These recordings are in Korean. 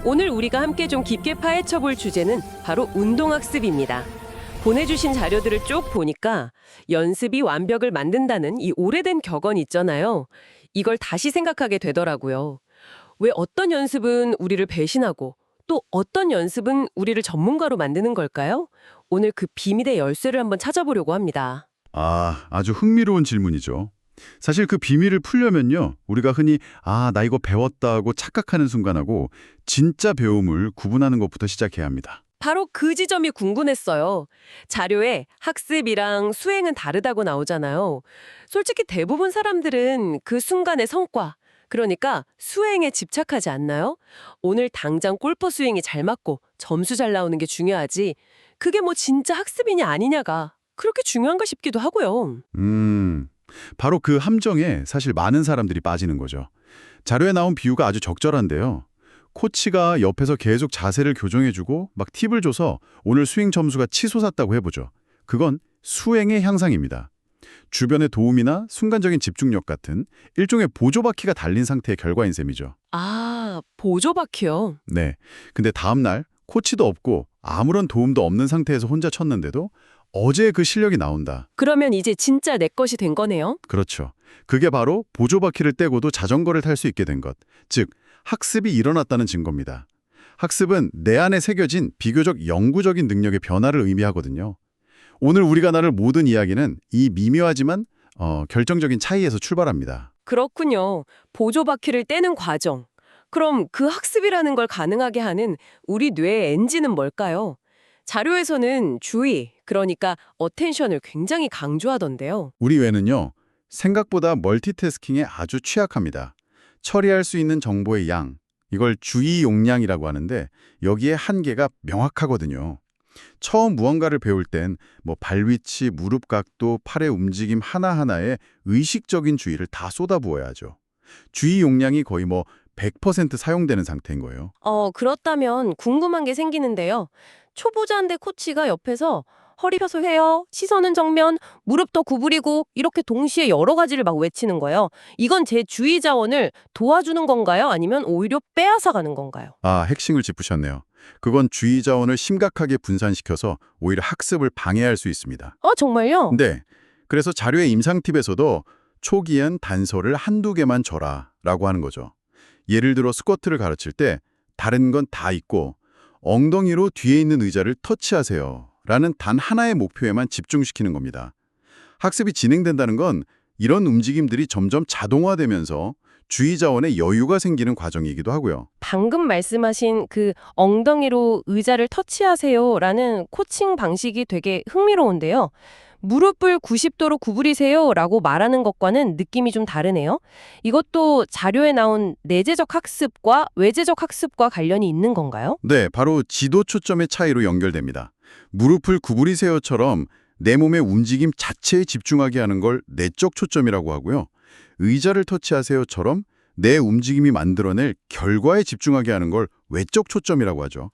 오늘 우리가 함께 좀 깊게 파헤쳐 볼 주제는 바로 운동학습입니다. 보내주신 자료들을 쭉 보니까 연습이 완벽을 만든다는 이 오래된 격언 있잖아요. 이걸 다시 생각하게 되더라고요. 왜 어떤 연습은 우리를 배신하고 또 어떤 연습은 우리를 전문가로 만드는 걸까요? 오늘 그 비밀의 열쇠를 한번 찾아보려고 합니다. 아주 흥미로운 질문이죠. 사실 그 비밀을 풀려면요, 우리가 흔히 나 이거 배웠다고 착각하는 순간하고 진짜 배움을 구분하는 것부터 시작해야 합니다. 바로 그 지점이 궁금했어요. 자료에 학습이랑 수행은 다르다고 나오잖아요. 솔직히 대부분 사람들은 그 순간의 성과, 그러니까 수행에 집착하지 않나요? 오늘 당장 골퍼 스윙이 잘 맞고 점수 잘 나오는 게 중요하지. 그게 뭐 진짜 학습이냐 아니냐가 그렇게 중요한가 싶기도 하고요. 바로 그 함정에 사실 많은 사람들이 빠지는 거죠. 자료에 나온 비유가 아주 적절한데요. 코치가 옆에서 계속 자세를 교정해주고 막 팁을 줘서 오늘 스윙 점수가 치솟았다고 해보죠. 그건 수행의 향상입니다. 주변의 도움이나 순간적인 집중력 같은 일종의 보조바퀴가 달린 상태의 결과인 셈이죠. 보조바퀴요. 네. 근데 다음 날 코치도 없고 아무런 도움도 없는 상태에서 혼자 쳤는데도 어제 그 실력이 나온다. 그러면 이제 진짜 내 것이 된 거네요? 그렇죠. 그게 바로 보조바퀴를 떼고도 자전거를 탈 수 있게 된 것. 즉, 학습이 일어났다는 증거입니다. 학습은 내 안에 새겨진 비교적 영구적인 능력의 변화를 의미하거든요. 오늘 우리가 나눌 모든 이야기는 이 미묘하지만 결정적인 차이에서 출발합니다. 그렇군요. 보조바퀴를 떼는 과정. 그럼 그 학습이라는 걸 가능하게 하는 우리 뇌의 엔진은 뭘까요? 자료에서는 주의, 그러니까 어텐션을 굉장히 강조하던데요. 우리 뇌는요, 생각보다 멀티태스킹에 아주 취약합니다. 처리할 수 있는 정보의 양, 이걸 주의 용량이라고 하는데 여기에 한계가 명확하거든요. 처음 무언가를 배울 땐 발위치, 무릎 각도, 팔의 움직임 하나하나에 의식적인 주의를 다 쏟아부어야 하죠. 주의 용량이 거의 100% 사용되는 상태인 거예요. 그렇다면 궁금한 게 생기는데요. 초보자인데 코치가 옆에서 허리 펴서 해요, 시선은 정면, 무릎 더 구부리고 이렇게 동시에 여러 가지를 막 외치는 거예요. 이건 제 주의 자원을 도와주는 건가요? 아니면 오히려 빼앗아가는 건가요? 핵심을 짚으셨네요. 그건 주의 자원을 심각하게 분산시켜서 오히려 학습을 방해할 수 있습니다. 정말요? 네. 그래서 자료의 임상 팁에서도 초기엔 단서를 한두 개만 줘라 라고 하는 거죠. 예를 들어 스쿼트를 가르칠 때 다른 건 다 있고 엉덩이로 뒤에 있는 의자를 터치하세요 라는 단 하나의 목표에만 집중시키는 겁니다. 학습이 진행된다는 건 이런 움직임들이 점점 자동화되면서 주의 자원에 여유가 생기는 과정이기도 하고요. 방금 말씀하신 그 엉덩이로 의자를 터치하세요라는 코칭 방식이 되게 흥미로운데요. 무릎을 90도로 구부리세요라고 말하는 것과는 느낌이 좀 다르네요. 이것도 자료에 나온 내재적 학습과 외재적 학습과 관련이 있는 건가요? 네, 바로 지도 초점의 차이로 연결됩니다. 무릎을 구부리세요처럼 내 몸의 움직임 자체에 집중하게 하는 걸 내적 초점이라고 하고요. 의자를 터치하세요처럼 내 움직임이 만들어낼 결과에 집중하게 하는 걸 외적 초점이라고 하죠.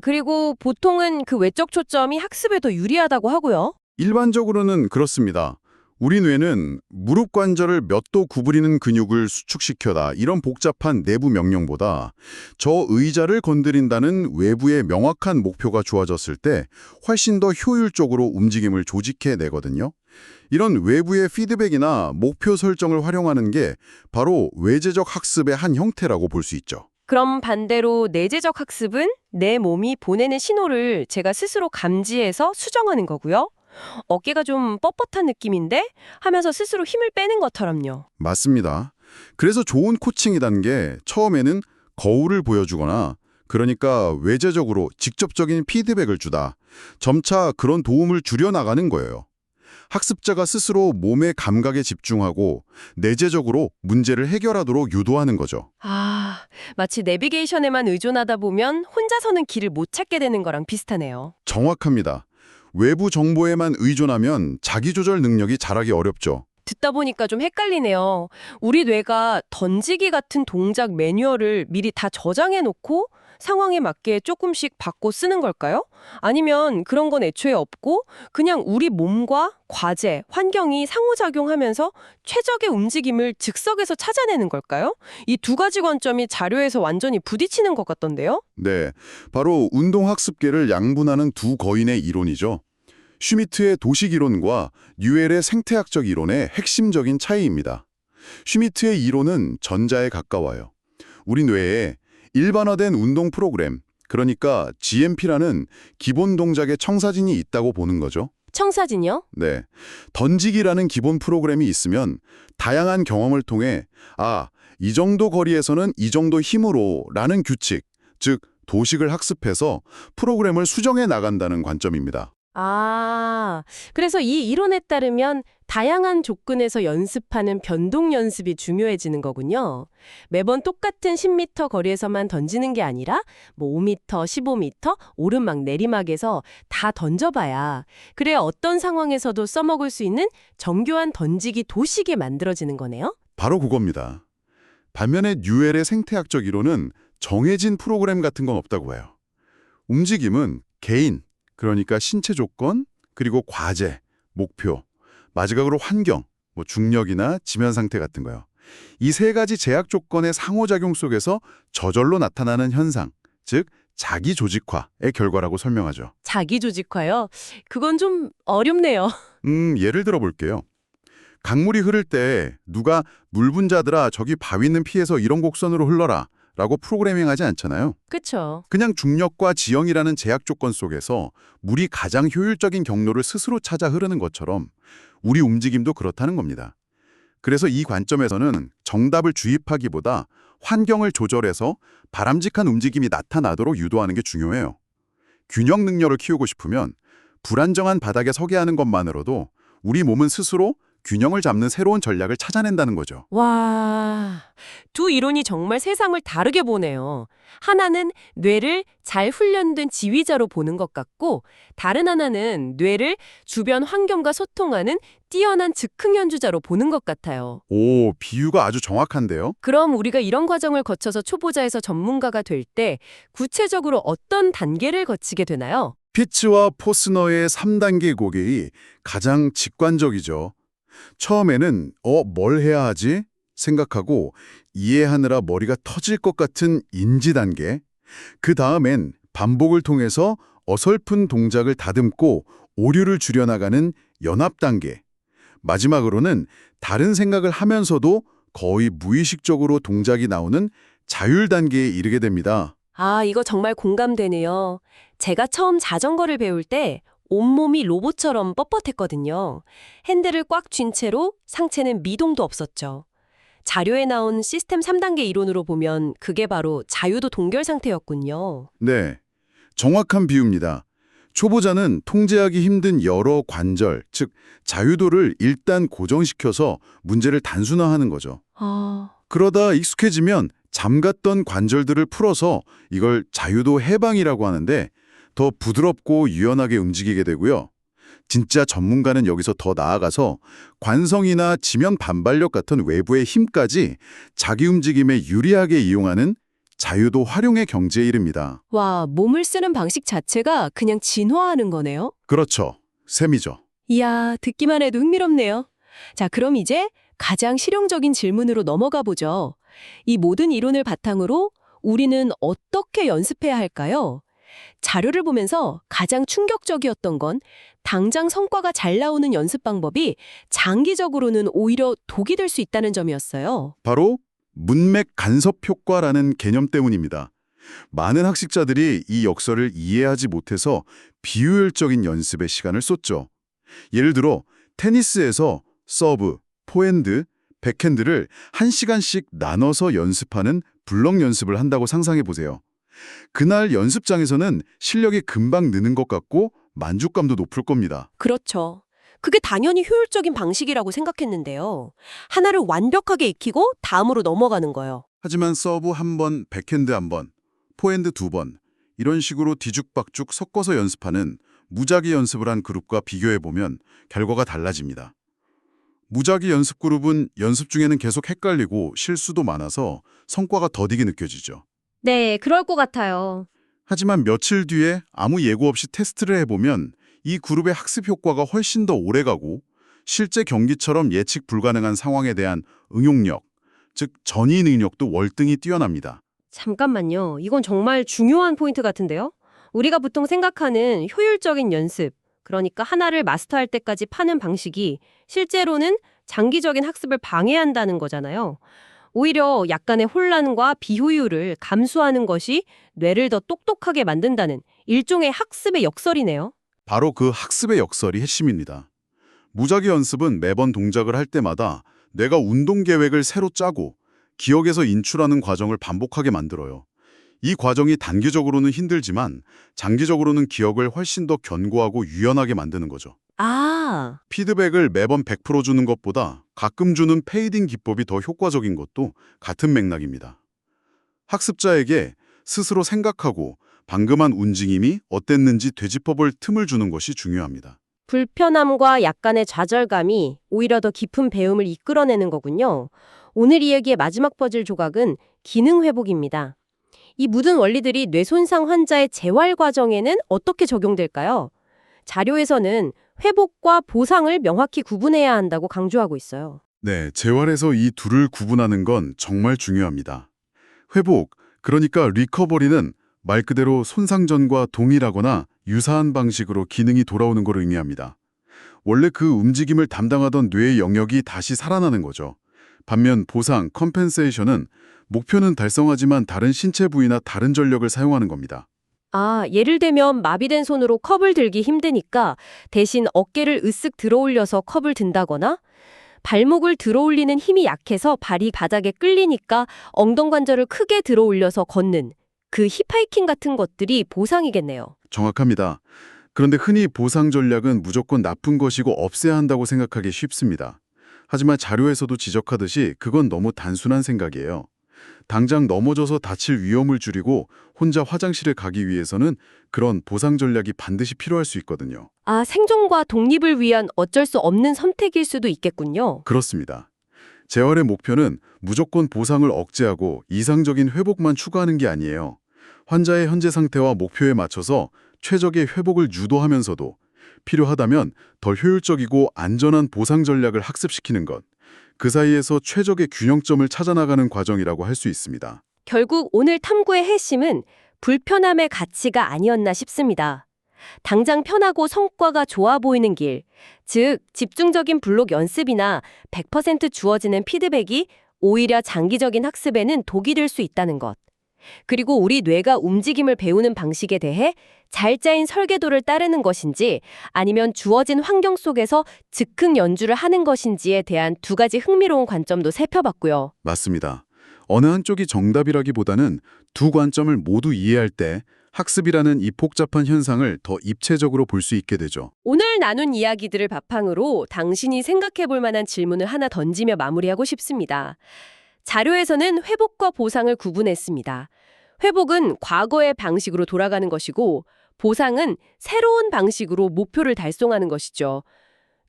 그리고 보통은 그 외적 초점이 학습에 더 유리하다고 하고요. 일반적으로는 그렇습니다. 우리 뇌는 무릎 관절을 몇 도 구부리는 근육을 수축시켜다 이런 복잡한 내부 명령보다 저 의자를 건드린다는 외부의 명확한 목표가 주어졌을 때 훨씬 더 효율적으로 움직임을 조직해내거든요. 이런 외부의 피드백이나 목표 설정을 활용하는 게 바로 외재적 학습의 한 형태라고 볼 수 있죠. 그럼 반대로 내재적 학습은 내 몸이 보내는 신호를 제가 스스로 감지해서 수정하는 거고요. 어깨가 좀 뻣뻣한 느낌인데 하면서 스스로 힘을 빼는 것처럼요. 맞습니다. 그래서 좋은 코칭이란 게 처음에는 거울을 보여주거나 그러니까 외재적으로 직접적인 피드백을 주다. 점차 그런 도움을 줄여나가는 거예요. 학습자가 스스로 몸의 감각에 집중하고 내재적으로 문제를 해결하도록 유도하는 거죠. 마치 내비게이션에만 의존하다 보면 혼자서는 길을 못 찾게 되는 거랑 비슷하네요. 정확합니다. 외부 정보에만 의존하면 자기조절 능력이 자라기 어렵죠. 듣다 보니까 좀 헷갈리네요. 우리 뇌가 던지기 같은 동작 매뉴얼을 미리 다 저장해 놓고 상황에 맞게 조금씩 바꿔 쓰는 걸까요? 아니면 그런 건 애초에 없고 그냥 우리 몸과 과제, 환경이 상호작용하면서 최적의 움직임을 즉석에서 찾아내는 걸까요? 이 두 가지 관점이 자료에서 완전히 부딪히는 것 같던데요? 네, 바로 운동학습계를 양분하는 두 거인의 이론이죠. 슈미트의 도식 이론과 뉴엘의 생태학적 이론의 핵심적인 차이입니다. 슈미트의 이론은 전자에 가까워요. 우리 뇌에 일반화된 운동 프로그램, 그러니까 GMP라는 기본 동작의 청사진이 있다고 보는 거죠. 청사진이요? 네. 던지기라는 기본 프로그램이 있으면 다양한 경험을 통해 이 정도 거리에서는 이 정도 힘으로 라는 규칙, 즉 도식을 학습해서 프로그램을 수정해 나간다는 관점입니다. 그래서 이 이론에 따르면 다양한 조건에서 연습하는 변동 연습이 중요해지는 거군요. 매번 똑같은 10m 거리에서만 던지는 게 아니라 5m, 15m, 오르막, 내리막에서 다 던져봐야 그래야 어떤 상황에서도 써먹을 수 있는 정교한 던지기 도식이 만들어지는 거네요. 바로 그겁니다. 반면에 뉴엘의 생태학적 이론은 정해진 프로그램 같은 건 없다고 해요. 움직임은 개인, 그러니까 신체 조건, 그리고 과제, 목표, 마지막으로 환경, 중력이나 지면 상태 같은 거요. 이 세 가지 제약 조건의 상호작용 속에서 저절로 나타나는 현상, 즉 자기 조직화의 결과라고 설명하죠. 자기 조직화요? 그건 좀 어렵네요. 예를 들어 볼게요. 강물이 흐를 때 누가 물 분자들아 저기 바위는 피해서 이런 곡선으로 흘러라 라고 프로그래밍하지 않잖아요. 그쵸. 그냥 중력과 지형이라는 제약 조건 속에서 물이 가장 효율적인 경로를 스스로 찾아 흐르는 것처럼 우리 움직임도 그렇다는 겁니다. 그래서 이 관점에서는 정답을 주입하기보다 환경을 조절해서 바람직한 움직임이 나타나도록 유도하는 게 중요해요. 균형 능력을 키우고 싶으면 불안정한 바닥에 서게 하는 것만으로도 우리 몸은 스스로 균형을 잡는 새로운 전략을 찾아낸다는 거죠. 와, 두 이론이 정말 세상을 다르게 보네요. 하나는 뇌를 잘 훈련된 지휘자로 보는 것 같고, 다른 하나는 뇌를 주변 환경과 소통하는 뛰어난 즉흥 연주자로 보는 것 같아요. 오, 비유가 아주 정확한데요? 그럼 우리가 이런 과정을 거쳐서 초보자에서 전문가가 될 때 구체적으로 어떤 단계를 거치게 되나요? 피츠와 포스너의 3단계 고객이 가장 직관적이죠. 처음에는 뭘 해야 하지? 생각하고 이해하느라 머리가 터질 것 같은 인지 단계. 그 다음엔 반복을 통해서 어설픈 동작을 다듬고 오류를 줄여나가는 연합 단계. 마지막으로는 다른 생각을 하면서도 거의 무의식적으로 동작이 나오는 자율 단계에 이르게 됩니다. 이거 정말 공감되네요. 제가 처음 자전거를 배울 때 온몸이 로봇처럼 뻣뻣했거든요. 핸들을 꽉 쥔 채로 상체는 미동도 없었죠. 자료에 나온 시스템 3단계 이론으로 보면 그게 바로 자유도 동결 상태였군요. 네, 정확한 비유입니다. 초보자는 통제하기 힘든 여러 관절, 즉 자유도를 일단 고정시켜서 문제를 단순화하는 거죠. 그러다 익숙해지면 잠갔던 관절들을 풀어서 이걸 자유도 해방이라고 하는데 더 부드럽고 유연하게 움직이게 되고요. 진짜 전문가는 여기서 더 나아가서 관성이나 지면 반발력 같은 외부의 힘까지 자기 움직임에 유리하게 이용하는 자유도 활용의 경지에 이릅니다. 와, 몸을 쓰는 방식 자체가 그냥 진화하는 거네요? 그렇죠. 셈이죠. 이야, 듣기만 해도 흥미롭네요. 자, 그럼 이제 가장 실용적인 질문으로 넘어가 보죠. 이 모든 이론을 바탕으로 우리는 어떻게 연습해야 할까요? 자료를 보면서 가장 충격적이었던 건 당장 성과가 잘 나오는 연습 방법이 장기적으로는 오히려 독이 될 수 있다는 점이었어요. 바로 문맥 간섭 효과라는 개념 때문입니다. 많은 학식자들이 이 역설을 이해하지 못해서 비효율적인 연습에 시간을 쏟죠. 예를 들어 테니스에서 서브, 포핸드, 백핸드를 1시간씩 나눠서 연습하는 블럭 연습을 한다고 상상해 보세요. 그날 연습장에서는 실력이 금방 느는 것 같고 만족감도 높을 겁니다. 그렇죠. 그게 당연히 효율적인 방식이라고 생각했는데요. 하나를 완벽하게 익히고 다음으로 넘어가는 거예요. 하지만 서브 한 번, 백핸드 한 번, 포핸드 두 번 이런 식으로 뒤죽박죽 섞어서 연습하는 무작위 연습을 한 그룹과 비교해 보면 결과가 달라집니다. 무작위 연습 그룹은 연습 중에는 계속 헷갈리고 실수도 많아서 성과가 더디게 느껴지죠. 네, 그럴 것 같아요. 하지만 며칠 뒤에 아무 예고 없이 테스트를 해보면 이 그룹의 학습 효과가 훨씬 더 오래가고 실제 경기처럼 예측 불가능한 상황에 대한 응용력, 즉 전이 능력도 월등히 뛰어납니다. 잠깐만요. 이건 정말 중요한 포인트 같은데요? 우리가 보통 생각하는 효율적인 연습, 그러니까 하나를 마스터할 때까지 파는 방식이 실제로는 장기적인 학습을 방해한다는 거잖아요. 오히려 약간의 혼란과 비효율을 감수하는 것이 뇌를 더 똑똑하게 만든다는 일종의 학습의 역설이네요. 바로 그 학습의 역설이 핵심입니다. 무작위 연습은 매번 동작을 할 때마다 뇌가 운동 계획을 새로 짜고 기억에서 인출하는 과정을 반복하게 만들어요. 이 과정이 단기적으로는 힘들지만 장기적으로는 기억을 훨씬 더 견고하고 유연하게 만드는 거죠. 아, 피드백을 매번 100% 주는 것보다 가끔 주는 페이딩 기법이 더 효과적인 것도 같은 맥락입니다. 학습자에게 스스로 생각하고 방금 한 움직임이 어땠는지 되짚어볼 틈을 주는 것이 중요합니다. 불편함과 약간의 좌절감이 오히려 더 깊은 배움을 이끌어내는 거군요. 오늘 이야기의 마지막 퍼즐 조각은 기능 회복입니다. 이 모든 원리들이 뇌 손상 환자의 재활 과정에는 어떻게 적용될까요? 자료에서는 회복과 보상을 명확히 구분해야 한다고 강조하고 있어요. 네, 재활에서 이 둘을 구분하는 건 정말 중요합니다. 회복, 그러니까 리커버리는 말 그대로 손상 전과 동일하거나 유사한 방식으로 기능이 돌아오는 걸 의미합니다. 원래 그 움직임을 담당하던 뇌의 영역이 다시 살아나는 거죠. 반면 보상, 컴펜세이션은 목표는 달성하지만 다른 신체 부위나 다른 전력을 사용하는 겁니다. 아, 예를 들면 마비된 손으로 컵을 들기 힘드니까 대신 어깨를 으쓱 들어올려서 컵을 든다거나 발목을 들어올리는 힘이 약해서 발이 바닥에 끌리니까 엉덩관절을 크게 들어올려서 걷는 그 힙하이킹 같은 것들이 보상이겠네요. 정확합니다. 그런데 흔히 보상 전략은 무조건 나쁜 것이고 없애야 한다고 생각하기 쉽습니다. 하지만 자료에서도 지적하듯이 그건 너무 단순한 생각이에요. 당장 넘어져서 다칠 위험을 줄이고 혼자 화장실에 가기 위해서는 그런 보상 전략이 반드시 필요할 수 있거든요. 아, 생존과 독립을 위한 어쩔 수 없는 선택일 수도 있겠군요. 그렇습니다. 재활의 목표는 무조건 보상을 억제하고 이상적인 회복만 추구하는 게 아니에요. 환자의 현재 상태와 목표에 맞춰서 최적의 회복을 유도하면서도 필요하다면 더 효율적이고 안전한 보상 전략을 학습시키는 것. 그 사이에서 최적의 균형점을 찾아나가는 과정이라고 할 수 있습니다. 결국 오늘 탐구의 핵심은 불편함의 가치가 아니었나 싶습니다. 당장 편하고 성과가 좋아 보이는 길, 즉 집중적인 블록 연습이나 100% 주어지는 피드백이 오히려 장기적인 학습에는 독이 될 수 있다는 것. 그리고 우리 뇌가 움직임을 배우는 방식에 대해 잘 짜인 설계도를 따르는 것인지 아니면 주어진 환경 속에서 즉흥 연주를 하는 것인지에 대한 두 가지 흥미로운 관점도 살펴봤고요. 맞습니다. 어느 한쪽이 정답이라기보다는 두 관점을 모두 이해할 때 학습이라는 이 복잡한 현상을 더 입체적으로 볼 수 있게 되죠. 오늘 나눈 이야기들을 바탕으로 당신이 생각해 볼 만한 질문을 하나 던지며 마무리하고 싶습니다. 자료에서는 회복과 보상을 구분했습니다. 회복은 과거의 방식으로 돌아가는 것이고 보상은 새로운 방식으로 목표를 달성하는 것이죠.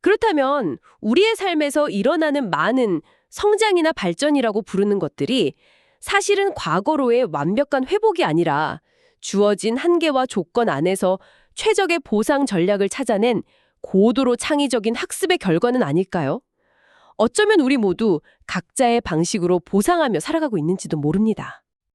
그렇다면 우리의 삶에서 일어나는 많은 성장이나 발전이라고 부르는 것들이 사실은 과거로의 완벽한 회복이 아니라 주어진 한계와 조건 안에서 최적의 보상 전략을 찾아낸 고도로 창의적인 학습의 결과는 아닐까요? 어쩌면 우리 모두 각자의 방식으로 보상하며 살아가고 있는지도 모릅니다.